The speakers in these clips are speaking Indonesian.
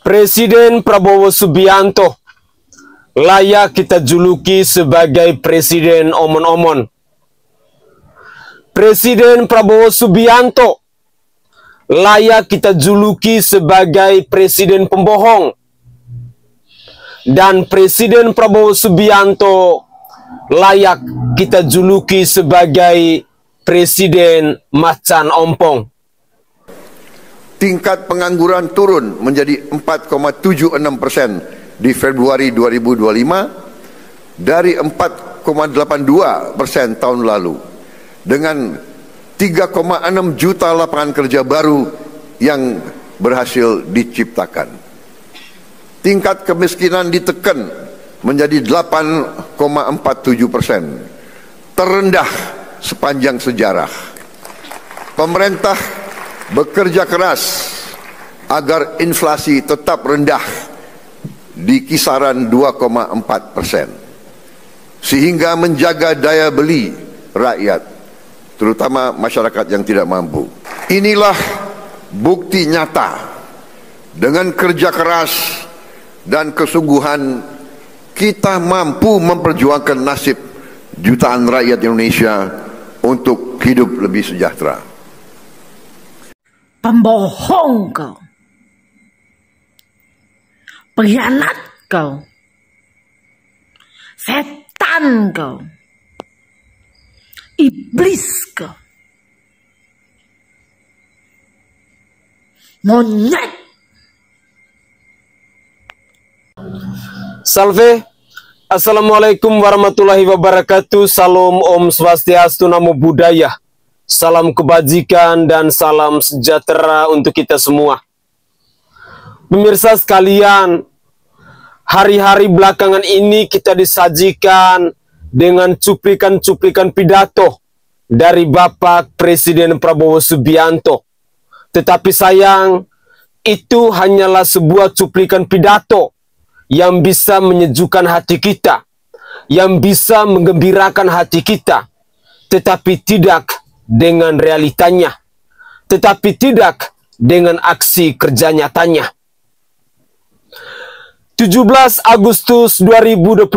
Presiden Prabowo Subianto layak kita juluki sebagai presiden omon-omon. Presiden Prabowo Subianto layak kita juluki sebagai presiden pembohong. Dan Presiden Prabowo Subianto layak kita juluki sebagai presiden macan ompong. Tingkat pengangguran turun menjadi 4,76% di Februari 2025 dari 4,82% tahun lalu, dengan 3,6 juta lapangan kerja baru yang berhasil diciptakan. Tingkat kemiskinan ditekan menjadi 8,47%, terendah sepanjang sejarah. Pemerintah bekerja keras agar inflasi tetap rendah di kisaran 2,4%, sehingga menjaga daya beli rakyat, terutama masyarakat yang tidak mampu. Inilah bukti nyata, dengan kerja keras dan kesungguhan kita mampu memperjuangkan nasib jutaan rakyat Indonesia untuk hidup lebih sejahtera. Pembohong kau, pengkhianat kau, setan kau, iblis kau, monyet. Salve, Assalamualaikum warahmatullahi wabarakatuh. Salam Om Swastiastu, Namo Buddhaya. Salam kebajikan dan salam sejahtera untuk kita semua. Pemirsa sekalian, hari-hari belakangan ini kita disajikan dengan cuplikan-cuplikan pidato dari Bapak Presiden Prabowo Subianto. Tetapi sayang, itu hanyalah sebuah cuplikan pidato yang bisa menyejukkan hati kita, yang bisa menggembirakan hati kita, tetapi tidak dengan realitanya, tetapi tidak dengan aksi kerja nyatanya. 17 Agustus 2025,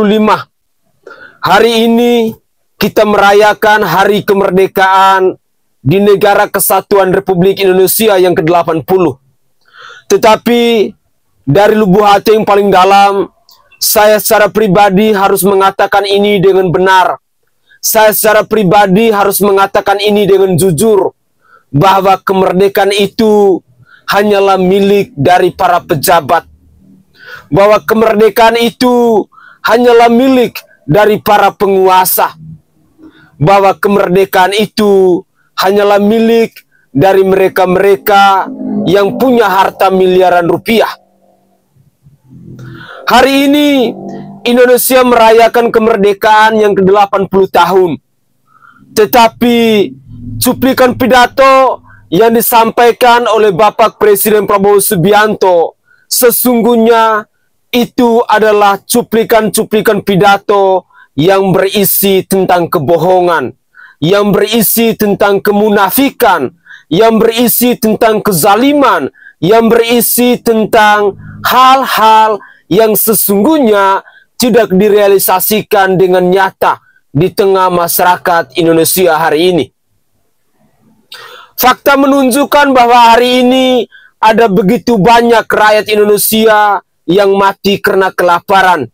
hari ini kita merayakan Hari Kemerdekaan di Negara Kesatuan Republik Indonesia yang ke-80. Tetapi dari lubuk hati yang paling dalam, saya secara pribadi harus mengatakan ini dengan benar. Saya secara pribadi harus mengatakan ini dengan jujur, bahwa kemerdekaan itu hanyalah milik dari para pejabat. Bahwa kemerdekaan itu hanyalah milik dari para penguasa. Bahwa kemerdekaan itu hanyalah milik dari mereka-mereka yang punya harta miliaran rupiah. Hari ini Indonesia merayakan kemerdekaan yang ke-80 tahun. Tetapi cuplikan pidato yang disampaikan oleh Bapak Presiden Prabowo Subianto sesungguhnya itu adalah cuplikan-cuplikan pidato yang berisi tentang kebohongan, yang berisi tentang kemunafikan, yang berisi tentang kezaliman, yang berisi tentang hal-hal yang sesungguhnya tidak direalisasikan dengan nyata di tengah masyarakat Indonesia hari ini. Fakta menunjukkan bahwa hari ini ada begitu banyak rakyat Indonesia yang mati karena kelaparan.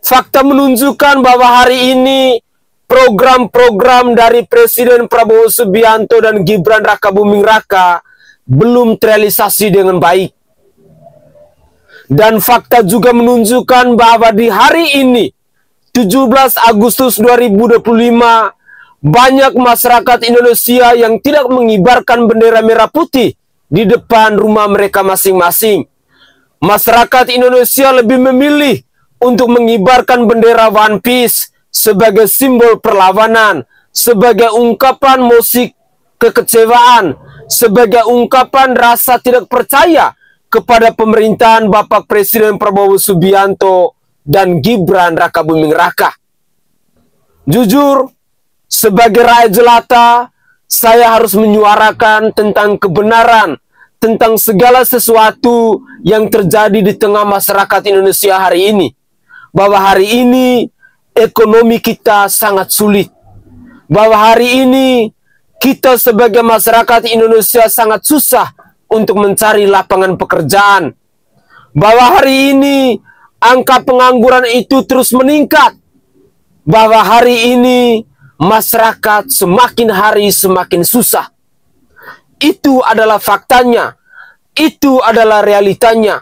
Fakta menunjukkan bahwa hari ini program-program dari Presiden Prabowo Subianto dan Gibran Rakabuming Raka belum terrealisasi dengan baik. Dan fakta juga menunjukkan bahwa di hari ini, 17 Agustus 2025, banyak masyarakat Indonesia yang tidak mengibarkan bendera merah putih di depan rumah mereka masing-masing. Masyarakat Indonesia lebih memilih untuk mengibarkan bendera One Piece sebagai simbol perlawanan, sebagai ungkapan musik kekecewaan, sebagai ungkapan rasa tidak percaya kepada pemerintahan Bapak Presiden Prabowo Subianto dan Gibran Rakabuming Raka. Jujur, sebagai rakyat jelata, saya harus menyuarakan tentang kebenaran, tentang segala sesuatu yang terjadi di tengah masyarakat Indonesia hari ini. Bahwa hari ini ekonomi kita sangat sulit. Bahwa hari ini kita sebagai masyarakat Indonesia sangat susah untuk mencari lapangan pekerjaan. Bahwa hari ini angka pengangguran itu terus meningkat. Bahwa hari ini masyarakat semakin hari semakin susah. Itu adalah faktanya. Itu adalah realitanya.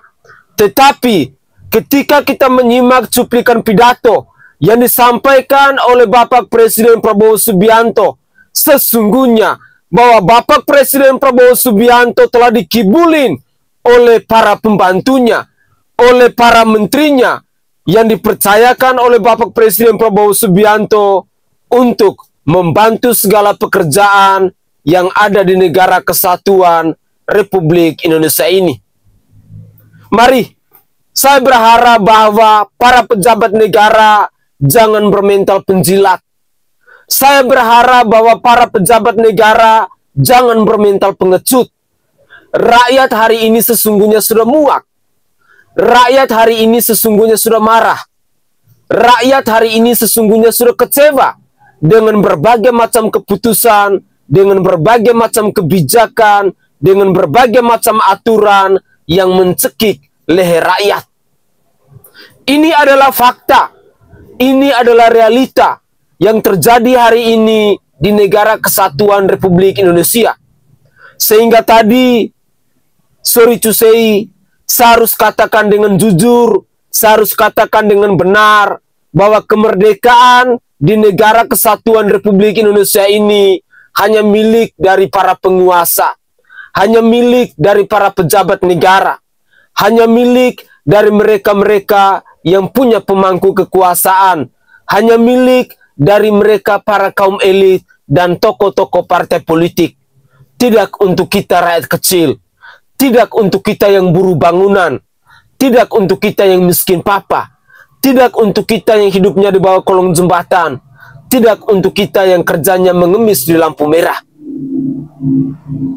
Tetapi ketika kita menyimak cuplikan pidato yang disampaikan oleh Bapak Presiden Prabowo Subianto, sesungguhnya bahwa Bapak Presiden Prabowo Subianto telah dikibulin oleh para pembantunya, oleh para menterinya, yang dipercayakan oleh Bapak Presiden Prabowo Subianto untuk membantu segala pekerjaan yang ada di negara kesatuan Republik Indonesia ini. Mari, saya berharap bahwa para pejabat negara jangan bermental penjilat. Saya berharap bahwa para pejabat negara jangan bermental pengecut. Rakyat hari ini sesungguhnya sudah muak. Rakyat hari ini sesungguhnya sudah marah. Rakyat hari ini sesungguhnya sudah kecewa dengan berbagai macam keputusan, dengan berbagai macam kebijakan, dengan berbagai macam aturan yang mencekik leher rakyat. Ini adalah fakta. Ini adalah realita yang terjadi hari ini di negara kesatuan Republik Indonesia. Sehingga tadi, sorry to say, saya harus katakan dengan jujur, saya harus katakan dengan benar, bahwa kemerdekaan di negara kesatuan Republik Indonesia ini hanya milik dari para penguasa, hanya milik dari para pejabat negara, hanya milik dari mereka-mereka yang punya pemangku kekuasaan, hanya milik dari mereka para kaum elit dan tokoh-tokoh partai politik. Tidak untuk kita rakyat kecil, tidak untuk kita yang buruh bangunan, tidak untuk kita yang miskin papa, tidak untuk kita yang hidupnya di bawah kolong jembatan, tidak untuk kita yang kerjanya mengemis di lampu merah.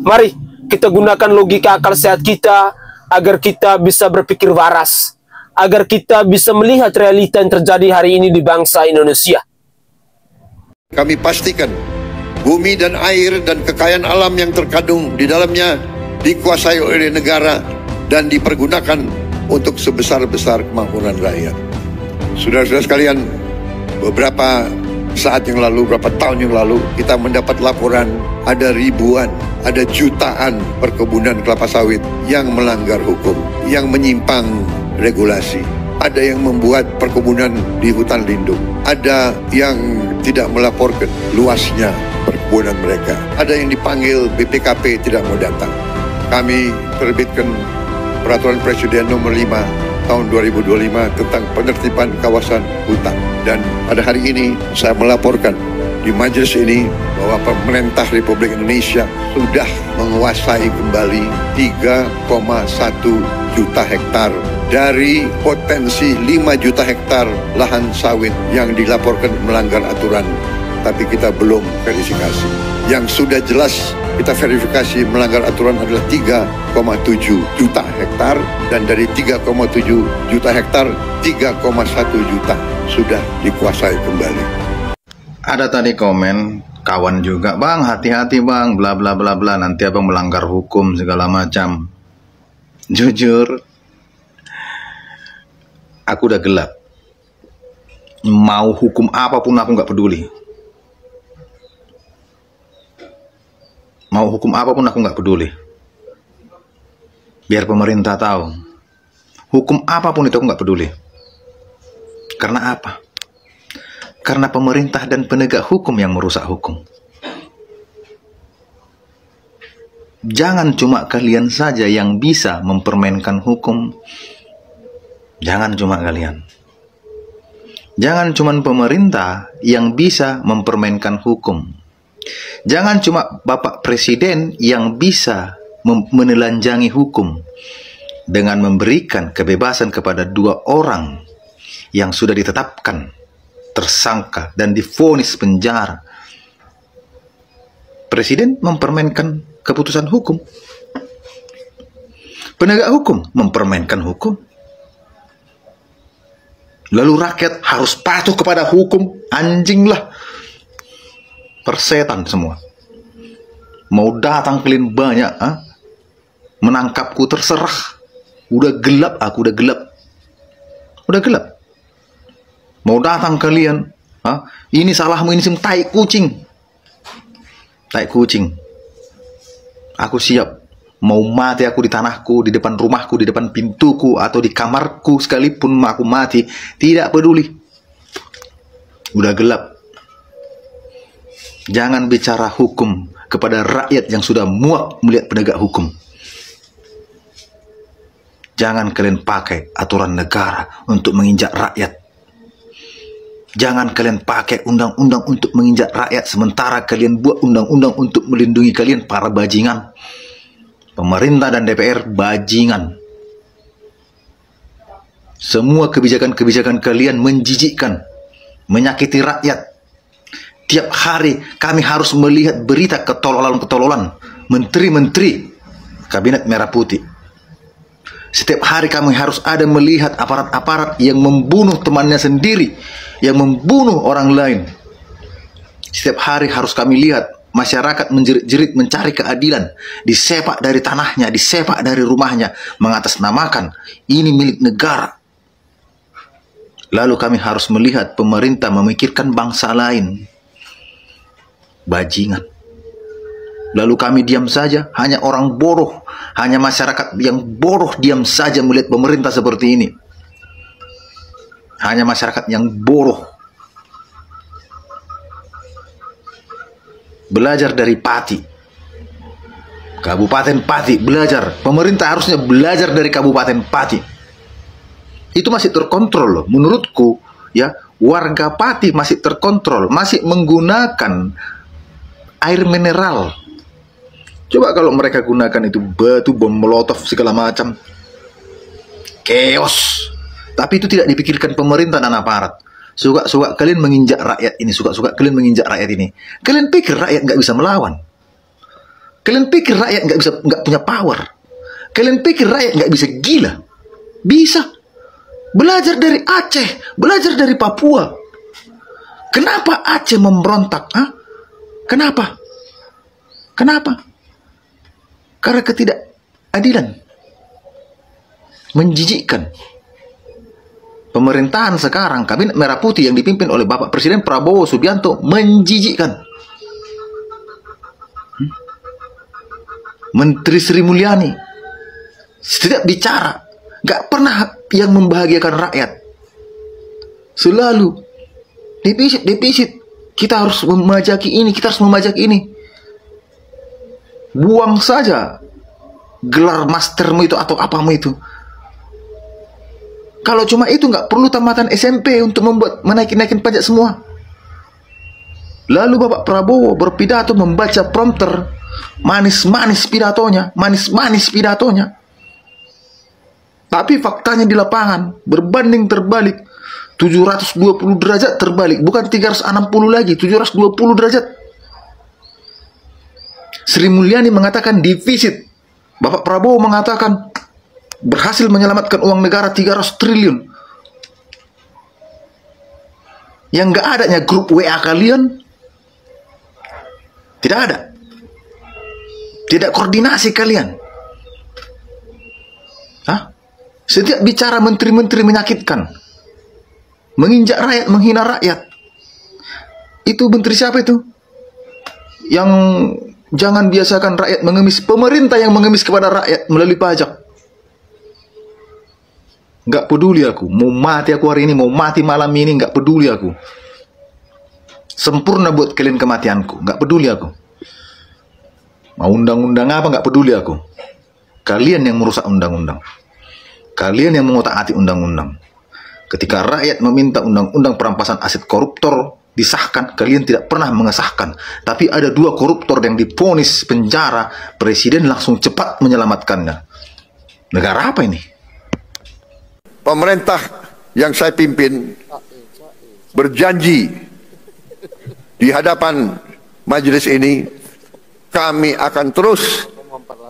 Mari kita gunakan logika akal sehat kita agar kita bisa berpikir waras, agar kita bisa melihat realita yang terjadi hari ini di bangsa Indonesia. Kami pastikan bumi dan air dan kekayaan alam yang terkandung di dalamnya dikuasai oleh negara dan dipergunakan untuk sebesar-besar kemakmuran rakyat. Saudara-saudara sekalian, beberapa saat yang lalu, beberapa tahun yang lalu, kita mendapat laporan ada ribuan, ada jutaan perkebunan kelapa sawit yang melanggar hukum, yang menyimpang regulasi. Ada yang membuat perkebunan di hutan lindung, ada yang tidak melaporkan luasnya perkebunan mereka, ada yang dipanggil BPKP tidak mau datang. Kami terbitkan Peraturan Presiden Nomor 5 Tahun 2025 tentang penertiban kawasan hutan. Dan pada hari ini saya melaporkan di majelis ini bahwa pemerintah Republik Indonesia sudah menguasai kembali 3,1 juta hektar dari potensi 5 juta hektar lahan sawit yang dilaporkan melanggar aturan, tapi kita belum verifikasi. Yang sudah jelas kita verifikasi melanggar aturan adalah 3,7 juta hektar, dan dari 3,7 juta hektar 3,1 juta sudah dikuasai kembali. Ada tadi komen kawan juga, bang hati-hati bang, bla bla bla bla, nanti abang melanggar hukum segala macam. Jujur, aku udah gelap. Mau hukum apapun aku nggak peduli. Mau hukum apapun aku nggak peduli. Biar pemerintah tahu. Hukum apapun itu aku nggak peduli. Karena apa? Karena pemerintah dan penegak hukum yang merusak hukum. Jangan cuma kalian saja yang bisa mempermainkan hukum. Jangan cuma kalian. Jangan cuma pemerintah yang bisa mempermainkan hukum. Jangan cuma Bapak Presiden yang bisa menelanjangi hukum dengan memberikan kebebasan kepada 2 orang yang sudah ditetapkan tersangka dan divonis penjara. Presiden mempermainkan keputusan hukum. Penegak hukum mempermainkan hukum. Lalu rakyat harus patuh kepada hukum. Anjinglah. Persetan semua. Mau datang kalian banyak, menangkapku terserah. Udah gelap, aku udah gelap. Udah gelap. Mau datang kalian, ini salahmu, ini semua tai kucing. Tai kucing. Aku siap. Mau mati aku di tanahku, di depan rumahku, di depan pintuku, atau di kamarku sekalipun aku mati. Tidak peduli. Udah gelap. Jangan bicara hukum kepada rakyat yang sudah muak melihat penegak hukum. Jangan kalian pakai aturan negara untuk menginjak rakyat. Jangan kalian pakai undang-undang untuk menginjak rakyat, sementara kalian buat undang-undang untuk melindungi kalian para bajingan. Pemerintah dan DPR bajingan. Semua kebijakan-kebijakan kalian menjijikkan, menyakiti rakyat. Tiap hari kami harus melihat berita ketololan-ketololan menteri-menteri Kabinet Merah Putih. Setiap hari kami harus ada melihat aparat-aparat yang membunuh temannya sendiri, yang membunuh orang lain. Setiap hari harus kami lihat masyarakat menjerit-jerit mencari keadilan, disepak dari tanahnya, disepak dari rumahnya, mengatasnamakan ini milik negara. Lalu kami harus melihat pemerintah memikirkan bangsa lain. Bajingan. Lalu kami diam saja, hanya orang bodoh, hanya masyarakat yang bodoh diam saja melihat pemerintah seperti ini. Hanya masyarakat yang bodoh. Belajar dari Pati. Kabupaten Pati, belajar. Pemerintah harusnya belajar dari Kabupaten Pati. Itu masih terkontrol loh. Menurutku, ya, warga Pati masih terkontrol, masih menggunakan air mineral. Coba kalau mereka gunakan itu batu, bom molotov, segala macam. Chaos. Tapi itu tidak dipikirkan pemerintah dan aparat. Suka-suka kalian menginjak rakyat ini, suka-suka kalian menginjak rakyat ini. Kalian pikir rakyat nggak bisa melawan? Kalian pikir rakyat nggak punya power? Kalian pikir rakyat nggak bisa gila? Bisa. Belajar dari Aceh, belajar dari Papua. Kenapa Aceh memberontak? Kenapa? Kenapa? Karena ketidakadilan. Menjijikkan. Pemerintahan sekarang, Kabinet Merah Putih yang dipimpin oleh Bapak Presiden Prabowo Subianto, menjijikkan. Menteri Sri Mulyani setiap bicara gak pernah yang membahagiakan rakyat. Selalu defisit. Kita harus memajaki ini, kita harus memajaki ini. Buang saja gelar mastermu itu atau apamu itu. Kalau cuma itu nggak perlu tamatan SMP untuk menaikin pajak semua. Lalu Bapak Prabowo berpidato membaca prompter, manis-manis pidatonya. Tapi faktanya di lapangan berbanding terbalik, 720 derajat terbalik, bukan 360 lagi, 720 derajat. Sri Mulyani mengatakan defisit. Bapak Prabowo mengatakan berhasil menyelamatkan uang negara 300 triliun. Yang nggak adanya grup WA kalian, tidak ada. Tidak koordinasi kalian. Setiap bicara menteri-menteri menyakitkan. Menginjak rakyat, menghina rakyat. Itu menteri siapa itu? Yang jangan biasakan rakyat mengemis. Pemerintah yang mengemis kepada rakyat melalui pajak. Nggak peduli aku. Mau mati aku hari ini, mau mati malam ini, nggak peduli aku. Sempurna buat kalian kematianku. Nggak peduli aku. Mau undang-undang apa, nggak peduli aku. Kalian yang merusak undang-undang. Kalian yang mengotak-atik undang-undang. Ketika rakyat meminta undang-undang perampasan aset koruptor disahkan, kalian tidak pernah mengesahkan. Tapi ada 2 koruptor yang divonis penjara, presiden langsung cepat menyelamatkannya. Negara apa ini? Pemerintah yang saya pimpin berjanji di hadapan majelis ini, kami akan terus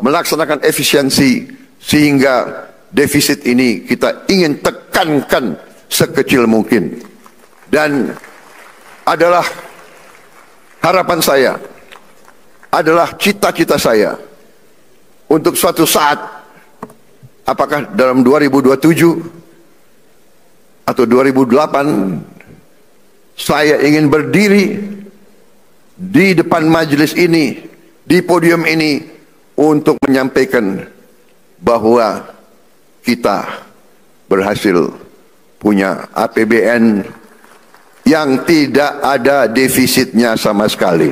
melaksanakan efisiensi sehingga defisit ini kita ingin tekankan sekecil mungkin. Dan adalah harapan saya, adalah cita-cita saya untuk suatu saat, apakah dalam 2027 atau 2008, saya ingin berdiri di depan majelis ini, di podium ini, untuk menyampaikan bahwa kita berhasil punya APBN yang tidak ada defisitnya sama sekali.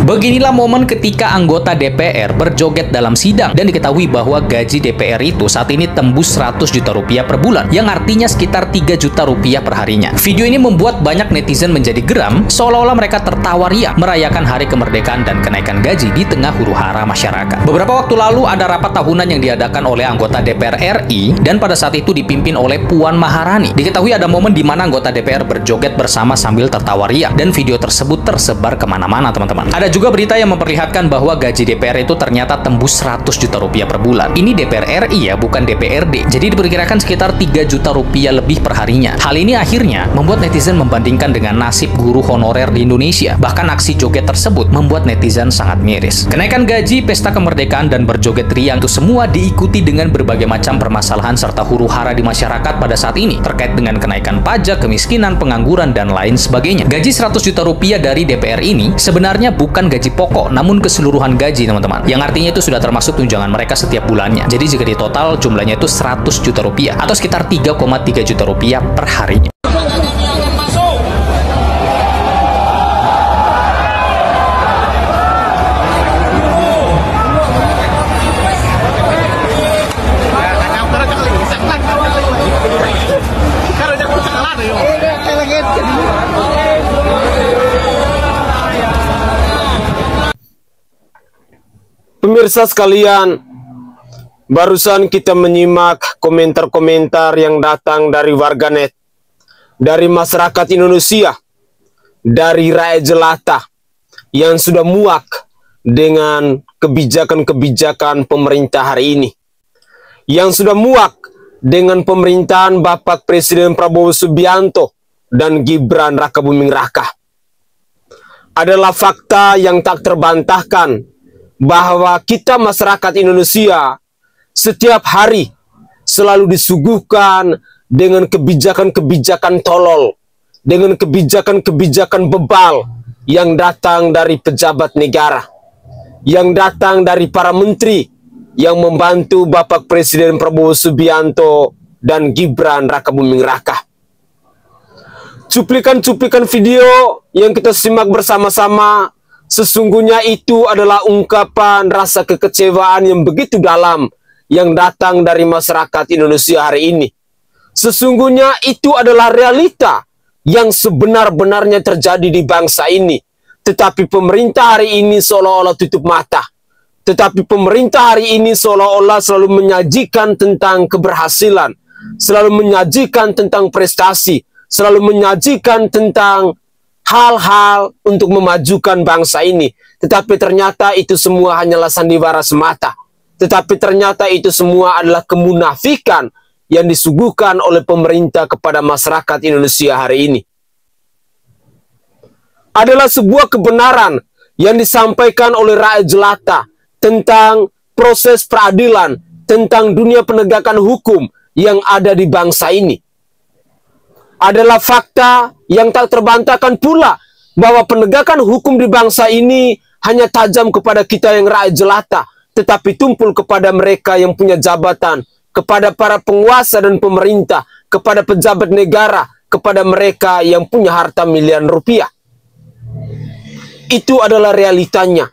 Beginilah momen ketika anggota DPR berjoget dalam sidang dan diketahui bahwa gaji DPR itu saat ini tembus 100 juta rupiah per bulan, yang artinya sekitar 3 juta rupiah per harinya. Video ini membuat banyak netizen menjadi geram, seolah-olah mereka tertawa riang merayakan hari kemerdekaan dan kenaikan gaji di tengah huru-hara masyarakat. Beberapa waktu lalu ada rapat tahunan yang diadakan oleh anggota DPR RI dan pada saat itu dipimpin oleh Puan Maharani. Diketahui ada momen di mana anggota DPR berjoget bersama sambil tertawa riang dan video tersebut tersebar kemana-mana, teman-teman. Ada juga berita yang memperlihatkan bahwa gaji DPR itu ternyata tembus 100 juta rupiah per bulan. Ini DPR RI ya, bukan DPRD. Jadi diperkirakan sekitar 3 juta rupiah lebih per harinya. Hal ini akhirnya membuat netizen membandingkan dengan nasib guru honorer di Indonesia. Bahkan aksi joget tersebut membuat netizen sangat miris. Kenaikan gaji, pesta kemerdekaan, dan berjoget riang itu semua diikuti dengan berbagai macam permasalahan serta huru-hara di masyarakat pada saat ini, terkait dengan kenaikan pajak, kemiskinan, pengangguran, dan lain sebagainya. Gaji 100 juta rupiah dari DPR ini sebenarnya bukan gaji pokok, namun keseluruhan gaji, teman-teman. Yang artinya itu sudah termasuk tunjangan mereka setiap bulannya. Jadi jika ditotal jumlahnya itu 100 juta rupiah atau sekitar 3,3 juta rupiah per harinya. Pemirsa sekalian, barusan kita menyimak komentar-komentar yang datang dari warganet, dari masyarakat Indonesia, dari rakyat jelata yang sudah muak dengan kebijakan-kebijakan pemerintah hari ini, yang sudah muak dengan pemerintahan Bapak Presiden Prabowo Subianto dan Gibran Rakabuming Raka. Adalah fakta yang tak terbantahkan bahwa kita masyarakat Indonesia setiap hari selalu disuguhkan dengan kebijakan-kebijakan tolol, dengan kebijakan-kebijakan bebal yang datang dari pejabat negara, yang datang dari para menteri yang membantu Bapak Presiden Prabowo Subianto dan Gibran Rakabuming Raka. Cuplikan-cuplikan video yang kita simak bersama-sama sesungguhnya itu adalah ungkapan rasa kekecewaan yang begitu dalam yang datang dari masyarakat Indonesia hari ini. Sesungguhnya itu adalah realita yang sebenar-benarnya terjadi di bangsa ini. Tetapi pemerintah hari ini seolah-olah tutup mata. Tetapi pemerintah hari ini seolah-olah selalu menyajikan tentang keberhasilan, selalu menyajikan tentang prestasi, selalu menyajikan tentang hal-hal untuk memajukan bangsa ini. Tetapi ternyata itu semua hanyalah sandiwara semata. Tetapi ternyata itu semua adalah kemunafikan yang disuguhkan oleh pemerintah kepada masyarakat Indonesia hari ini. Adalah sebuah kebenaran yang disampaikan oleh rakyat jelata tentang proses peradilan, tentang dunia penegakan hukum yang ada di bangsa ini. Adalah fakta yang tak terbantahkan pula bahwa penegakan hukum di bangsa ini hanya tajam kepada kita yang rakyat jelata, tetapi tumpul kepada mereka yang punya jabatan, kepada para penguasa dan pemerintah, kepada pejabat negara, kepada mereka yang punya harta miliaran rupiah. Itu adalah realitanya.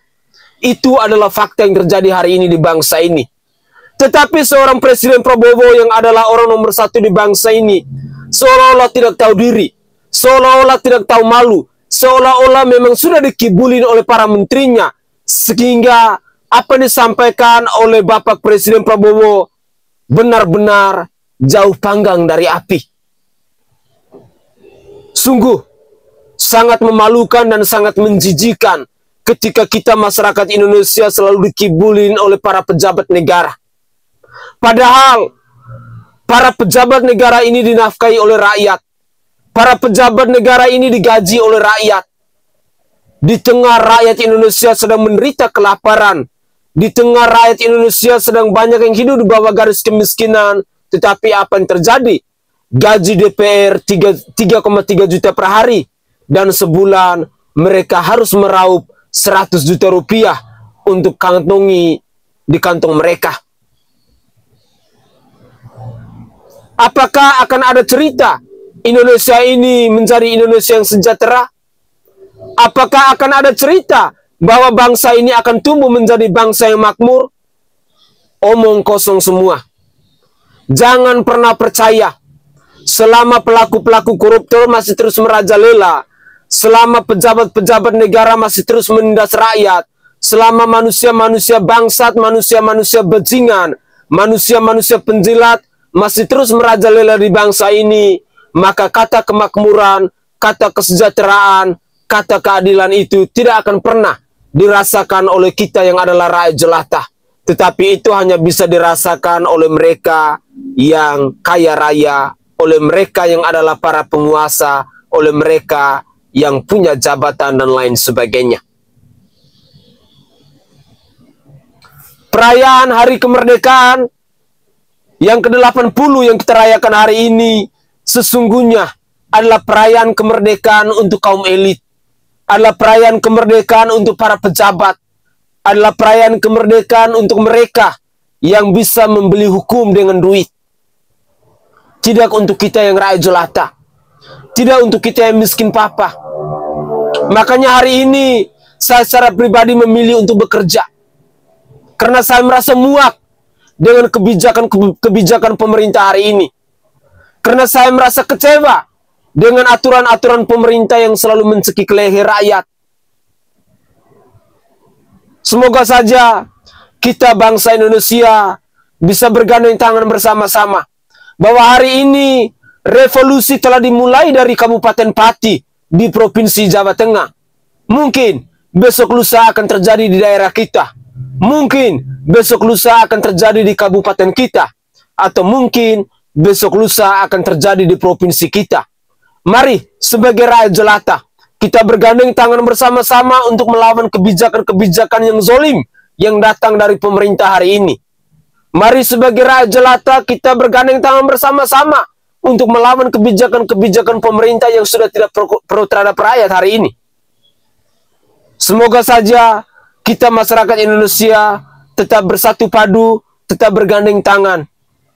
Itu adalah fakta yang terjadi hari ini di bangsa ini. Tetapi seorang Presiden Prabowo yang adalah orang nomor satu di bangsa ini seolah-olah tidak tahu diri, seolah-olah tidak tahu malu, seolah-olah memang sudah dikibulin oleh para menterinya, sehingga apa yang disampaikan oleh Bapak Presiden Prabowo benar-benar jauh panggang dari api. Sungguh sangat memalukan dan sangat menjijikan ketika kita masyarakat Indonesia selalu dikibulin oleh para pejabat negara. Padahal para pejabat negara ini dinafkahi oleh rakyat. Para pejabat negara ini digaji oleh rakyat. Di tengah rakyat Indonesia sedang menderita kelaparan, di tengah rakyat Indonesia sedang banyak yang hidup di bawah garis kemiskinan, tetapi apa yang terjadi? Gaji DPR 3,3 juta per hari, dan sebulan mereka harus meraup 100 juta rupiah untuk kantongi di kantong mereka. Apakah akan ada cerita Indonesia ini menjadi Indonesia yang sejahtera? Apakah akan ada cerita bahwa bangsa ini akan tumbuh menjadi bangsa yang makmur? Omong kosong semua. Jangan pernah percaya. Selama pelaku-pelaku koruptor masih terus merajalela, selama pejabat-pejabat negara masih terus menindas rakyat, selama manusia-manusia bangsat, manusia-manusia bajingan, manusia-manusia penjilat masih terus merajalela di bangsa ini, maka kata kemakmuran, kata kesejahteraan, kata keadilan itu tidak akan pernah dirasakan oleh kita yang adalah rakyat jelata. Tetapi itu hanya bisa dirasakan oleh mereka yang kaya raya, oleh mereka yang adalah para penguasa, oleh mereka yang punya jabatan dan lain sebagainya. Perayaan Hari Kemerdekaan yang ke-80 yang kita rayakan hari ini sesungguhnya adalah perayaan kemerdekaan untuk kaum elit, adalah perayaan kemerdekaan untuk para pejabat, adalah perayaan kemerdekaan untuk mereka yang bisa membeli hukum dengan duit. Tidak untuk kita yang rakyat jelata, tidak untuk kita yang miskin papa. Makanya hari ini saya secara pribadi memilih untuk bekerja, karena saya merasa muak dengan kebijakan pemerintah hari ini. Karena saya merasa kecewa dengan aturan-aturan pemerintah yang selalu mencekik leher rakyat. Semoga saja kita bangsa Indonesia bisa bergandeng tangan bersama-sama, bahwa hari ini revolusi telah dimulai dari Kabupaten Pati di Provinsi Jawa Tengah. Mungkin besok lusa akan terjadi di daerah kita. Mungkin besok lusa akan terjadi di kabupaten kita. Atau mungkin besok lusa akan terjadi di provinsi kita. Mari sebagai rakyat jelata kita bergandeng tangan bersama-sama untuk melawan kebijakan-kebijakan yang zolim yang datang dari pemerintah hari ini. Mari sebagai rakyat jelata kita bergandeng tangan bersama-sama untuk melawan kebijakan-kebijakan pemerintah yang sudah tidak pro terhadap rakyat hari ini. Semoga saja kita masyarakat Indonesia tetap bersatu padu, tetap bergandeng tangan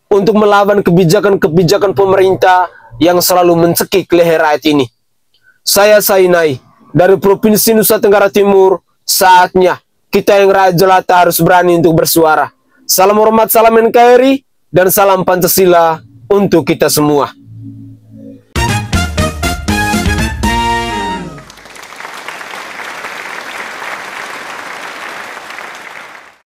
untuk melawan kebijakan-kebijakan pemerintah yang selalu mencekik leher rakyat ini. Saya Sainai dari Provinsi Nusa Tenggara Timur. Saatnya kita yang rakyat jelata harus berani untuk bersuara. Salam hormat, salam NKRI, dan salam Pancasila untuk kita semua.